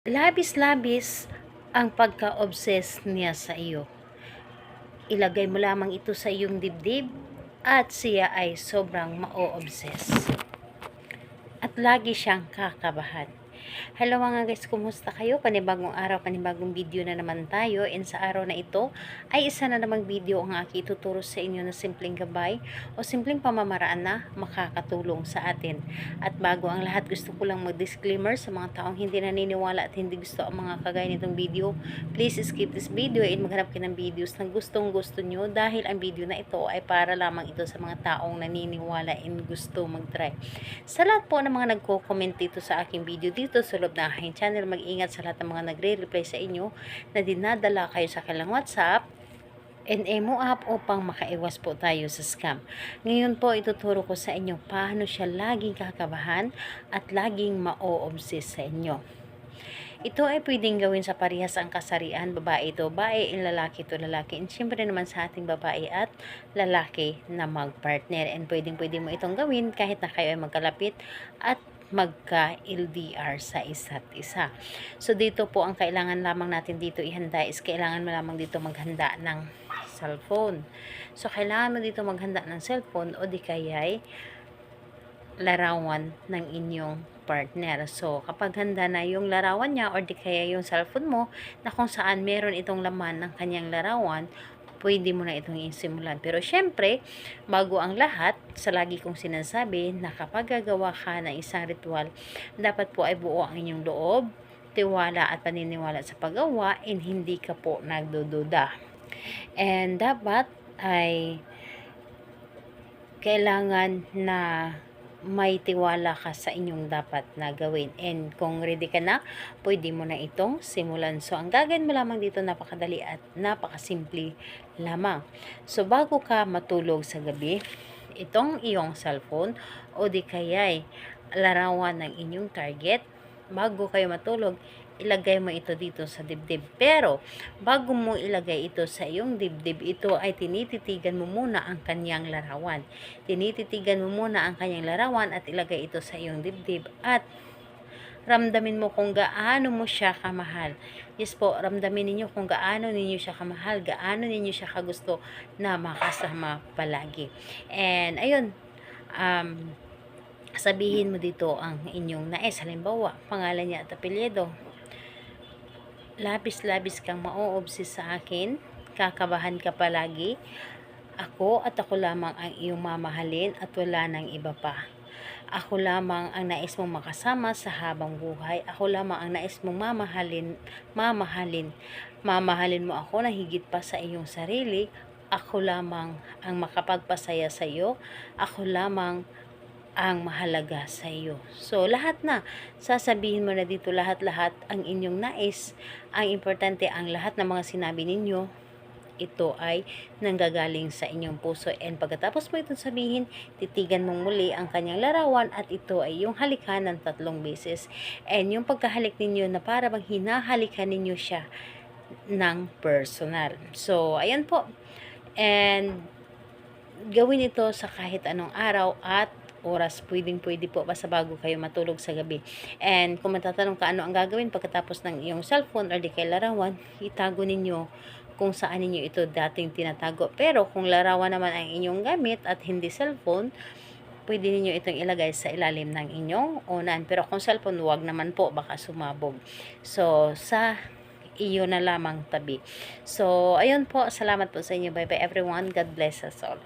Labis-labis ang pagka-obsess niya sa iyo. Ilagay mo lamang ito sa iyong dibdib at siya ay sobrang ma-obsess. At lagi siyang kakabahan. Hello mga guys, kumusta kayo? Panibagong araw, panibagong video na naman tayo. And sa araw na ito ay isa na namang video ang aking ituturo sa inyo na simpleng gabay o simpleng pamamaraan na makakatulong sa atin. At bago ang lahat, gusto ko lang mag-disclaimer sa mga taong hindi naniniwala at hindi gusto ang mga kagaya nitong video. Please skip this video and maghanap kayo ng videos na gustong gusto nyo dahil ang video na ito ay para lamang ito sa mga taong naniniwala and gusto mag-try. Sa lahat po ng mga nagko-comment dito sa aking video dito sa loob ng aking channel, mag-ingat sa lahat ng mga nagre-reply sa inyo na dinadala kayo sa kanilang WhatsApp and emo app upang makaiwas po tayo sa scam. Ngayon po ituturo ko sa inyo paano siya laging kakabahan at laging ma-o-obsess sa inyo. Ito ay pwedeng gawin sa parehas ang kasarian, babae ito, babae, lalaki ito, lalaki. And syempre naman sa ating babae at lalaki na mag-partner. And pwedeng mo itong gawin kahit na kayo ay magkalapit at magka-LDR sa isa't isa. So dito po ang kailangan lamang natin dito ihanda is kailangan mo lamang dito maghanda ng cellphone. So kailangan mo dito maghanda ng cellphone o di kaya'y larawan ng inyong partner. So, kapag handa na yung larawan niya or di kaya yung cellphone mo na kung saan meron itong laman ng kanyang larawan, pwede mo na itong isimulan. Pero syempre, bago ang lahat, sa lagi kong sinasabi na kapag gagawa ka ng isang ritual, dapat po ay buo ang inyong loob, tiwala at paniniwala sa paggawa, and hindi ka po nagdududa. And dapat ay kailangan na may tiwala ka sa inyong dapat na gawin. And kung ready ka na, pwede mo na itong simulan. So, ang gagawin mo lamang dito, napakadali at napakasimple lamang. So, bago ka matulog sa gabi, itong iyong cellphone o di kaya'y larawan ng inyong target, bago kayo matulog, ilagay mo ito dito sa dibdib. Pero, bago mo ilagay ito sa iyong dibdib, ito ay tinititigan mo muna ang kanyang larawan. Tinititigan mo muna ang kanyang larawan at ilagay ito sa iyong dibdib at ramdamin mo kung gaano mo siya kamahal. Yes po, ramdamin ninyo kung gaano ninyo siya kamahal, gaano ninyo siya kagusto na makasama palagi. And, ayun, sabihin mo dito ang inyong nais. Halimbawa, pangalan niya at apelyido. Labis-labis kang ma-o-obsess sa akin, kakabahan ka palagi. Ako at ako lamang ang iyong mamahalin at wala nang iba pa. Ako lamang ang nais mong makasama sa habang buhay. Ako lamang ang nais mong mamahalin. Mamahalin mo ako na higit pa sa iyong sarili. Ako lamang ang makapagpasaya sa iyo. Ako lamang ang mahalaga sa iyo. So, lahat na. Sasabihin mo na dito lahat-lahat ang inyong nais. Ang importante, ang lahat ng mga sinabi ninyo, ito ay nanggagaling sa inyong puso. And pagkatapos mo itong sabihin, titigan mong muli ang kanyang larawan at ito ay yung halikan ng 3 beses. And yung pagkahalik ninyo na para bang hinahalikan ninyo siya ng personal. So, ayan po. And gawin ito sa kahit anong araw at oras, pwede po basta bago kayo matulog sa gabi. And kung matatanong ka ano ang gagawin pagkatapos ng iyong cellphone or di kay larawan, itago ninyo kung saan ninyo ito dating tinatago. Pero kung larawan naman ang inyong gamit at hindi cellphone, pwede ninyo itong ilagay sa ilalim ng inyong unan. Pero kung cellphone, wag naman po, baka sumabog. So, sa iyo na lamang tabi. So, ayun po, salamat po sa inyo. Bye bye everyone. God bless us all.